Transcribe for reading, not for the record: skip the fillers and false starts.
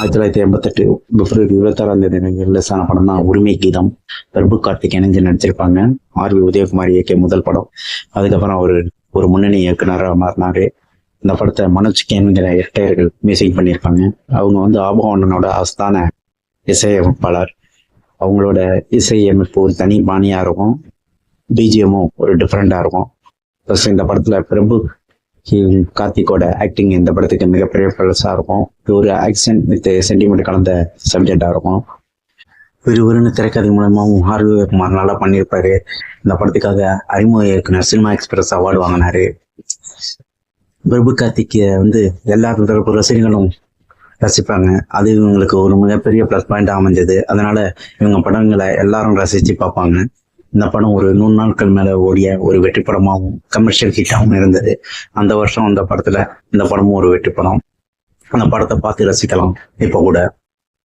1988 பிப்ரவரி 26 release ஆன படம் தான் உரிமை கீதம். பிரபு கார்த்திக் இணைஞ்சு நடிச்சிருப்பாங்க. ஆர் வி உதயகுமார் இயக்கிய முதல் படம். அதுக்கப்புறம் ஒரு முன்னணி இயக்குனராக மாறினாரு. இந்த படத்தை மனோஜ் கேன்கிற இரட்டையர்கள் மியூசிக் பண்ணியிருப்பாங்க. அவங்க ஆபவண்ணனோட ஆஸ்தான இசையமைப்பாளர். அவங்களோட இசையமைப்பு ஒரு தனி பாணியா இருக்கும். பிஜிஎம்மும் ஒரு டிஃப்ரெண்டா இருக்கும். ப்ளஸ் இந்த படத்துல பிரபு கார்த்திகோட ஆக்டிங் இந்த படத்துக்கு மிகப்பெரிய ப்ளஸ்ஸா இருக்கும். ஒரு ஆக்ஷன் வித் சென்டிமெண்ட் கலந்த சப்ஜெக்டா இருக்கும். விறுவிறுன்னு திரைக்கதை மூலமாகவும் ஆர் வி உதயகுமார் நல்லா பண்ணியிருப்பாரு. இந்த படத்துக்காக அறிமுக இயக்குனர் சினிமா எக்ஸ்பிரஸ் அவார்டு வாங்கினாரு. பிரபு கார்த்திகை எல்லா தரப்பு ரசிகர்களும் ரசிப்பாங்க. அது இவங்களுக்கு ஒரு மிகப்பெரிய ப்ளஸ் பாயிண்டா அமைஞ்சது. அதனால இவங்க படங்களை எல்லாரும் ரசிச்சு பார்ப்பாங்க. இந்த படம் ஒரு 100 நாட்கள் மேல ஓடிய ஒரு வெற்றி படமாகவும் கமர்ஷியல் ஹிட்டாகவும் இருந்தது. அந்த வருஷம் இந்த படமும் ஒரு வெற்றி படம். அந்த படத்தை பார்த்து ரசிக்கலாம் இப்ப கூட.